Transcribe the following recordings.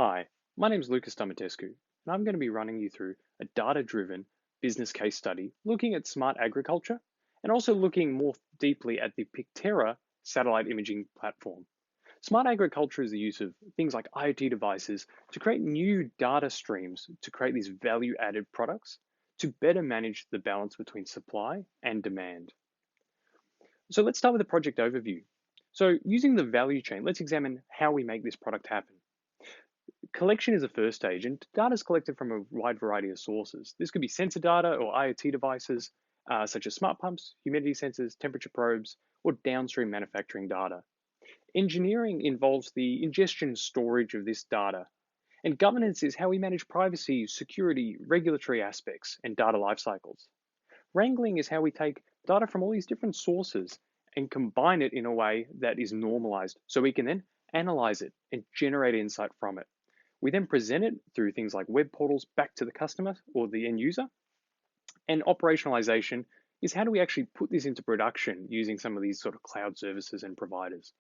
Hi, my name is Lucas Dumitescu, and I'm going to be running you through a data-driven business case study looking at smart agriculture and also looking more deeply at the Pictera satellite imaging platform. Smart agriculture is the use of things like IoT devices to create new data streams to create these value-added products to better manage the balance between supply and demand. So let's start with a project overview. So using the value chain, let's examine how we make this product happen. Collection is the first stage, and data is collected from a wide variety of sources. This could be sensor data or IoT devices, such as smart pumps, humidity sensors, temperature probes, or downstream manufacturing data. Engineering involves the ingestion and storage of this data. And governance is how we manage privacy, security, regulatory aspects, and data lifecycles. Wrangling is how we take data from all these different sources and combine it in a way that is normalized so we can then analyze it and generate insight from it. We then present it through things like web portals back to the customer or the end user. And operationalization is how do we actually put this into production using some of these sort of cloud services and providers.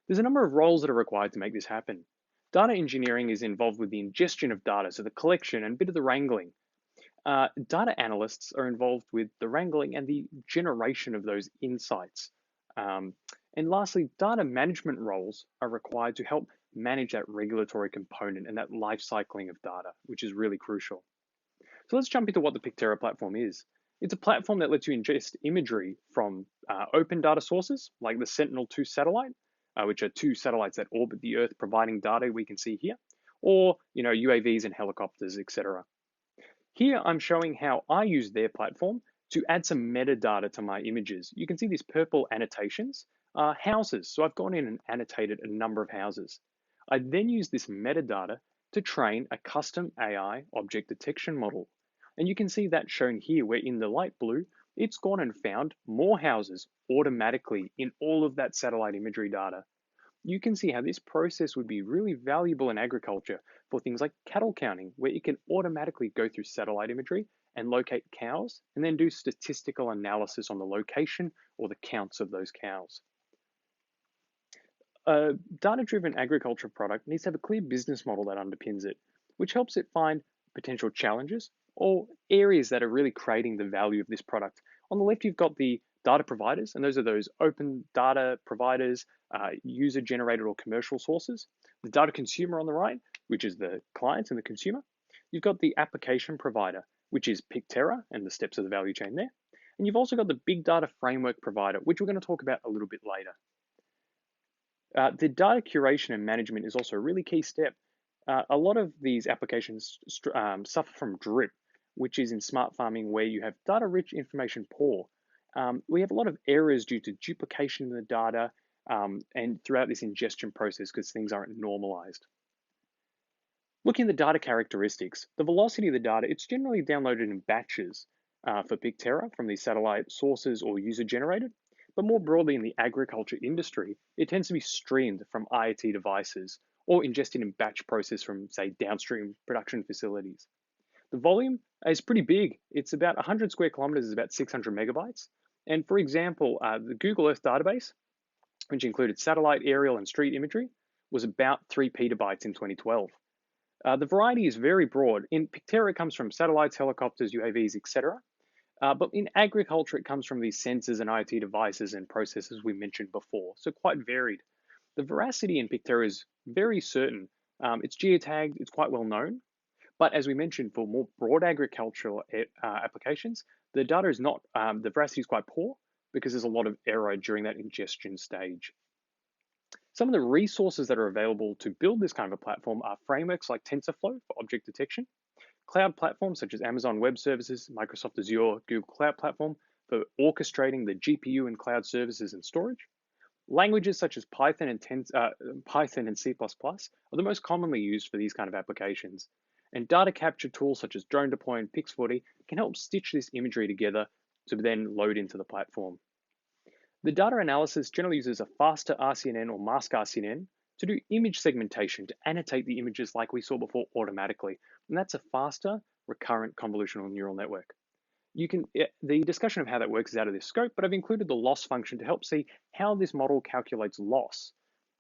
There's a number of roles that are required to make this happen. Data engineering is involved with the ingestion of data, so the collection and a bit of the wrangling. Data analysts are involved with the wrangling and the generation of those insights. Um, and lastly, data management roles are required to help manage that regulatory component and that life cycling of data, which is really crucial. So let's jump into what the Pictera platform is. It's a platform that lets you ingest imagery from open data sources like the Sentinel-2 satellite, which are two satellites that orbit the Earth providing data we can see here, or UAVs and helicopters, etc. Here I'm showing how I use their platform to add some metadata to my images. You can see these purple annotations are houses. So I've gone in and annotated a number of houses. I then use this metadata to train a custom AI object detection model. And you can see that shown here where in the light blue, it's gone and found more houses automatically in all of that satellite imagery data. You can see how this process would be really valuable in agriculture for things like cattle counting, where it can automatically go through satellite imagery and locate cows, and then do statistical analysis on the location or the counts of those cows. A data-driven agriculture product needs to have a clear business model that underpins it, which helps it find potential challenges or areas that are really creating the value of this product. On the left, you've got the data providers, and those are those open data providers, user-generated or commercial sources. The data consumer on the right, which is the client and the consumer. You've got the application provider, which is Pictera and the steps of the value chain there. And you've also got the big data framework provider, which we're going to talk about a little bit later. The data curation and management is also a really key step. A lot of these applications suffer from drip, which is in smart farming where you have data-rich information poor. We have a lot of errors due to duplication in the data and throughout this ingestion process because things aren't normalized. Looking at the data characteristics, the velocity of the data, it's generally downloaded in batches for Pictera from these satellite sources or user-generated. But more broadly in the agriculture industry, it tends to be streamed from IoT devices or ingested in batch process from, say, downstream production facilities. The volume is pretty big. It's about 100 square kilometers is about 600 megabytes. And for example, the Google Earth database, which included satellite, aerial, and street imagery, was about 3 petabytes in 2012. The variety is very broad. In Pictera, it comes from satellites, helicopters, UAVs, etc. But in agriculture, it comes from these sensors and IoT devices and processes we mentioned before, so quite varied. The veracity in Pictera is very certain. It's geotagged, it's quite well known, but as we mentioned, for more broad agricultural applications, the data is not, the veracity is quite poor because there's a lot of error during that ingestion stage. Some of the resources that are available to build this kind of a platform are frameworks like TensorFlow for object detection, cloud platforms such as Amazon Web Services, Microsoft Azure, Google Cloud Platform for orchestrating the GPU and cloud services and storage. Languages such as Python and C++ are the most commonly used for these kind of applications. And data capture tools such as Drone Deploy and Pix40 can help stitch this imagery together to then load into the platform. The data analysis generally uses a faster RCNN or mask RCNN to do image segmentation to annotate the images like we saw before automatically. And that's a faster recurrent convolutional neural network. The discussion of how that works is out of this scope, but I've included the loss function to help see how this model calculates loss.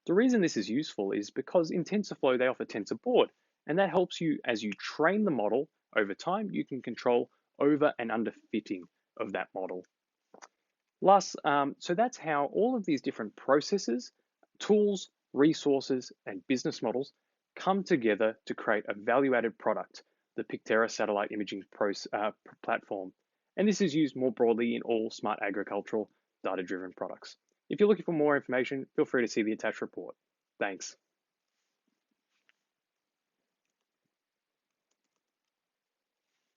The reason this is useful is because in TensorFlow they offer TensorBoard, and that helps you as you train the model over time, you can control over and under fitting of that model. So that's how all of these different processes, tools, resources, and business models come together to create a value-added product, the Pictera satellite imaging platform. And this is used more broadly in all smart agricultural data-driven products. If you're looking for more information, feel free to see the attached report. Thanks.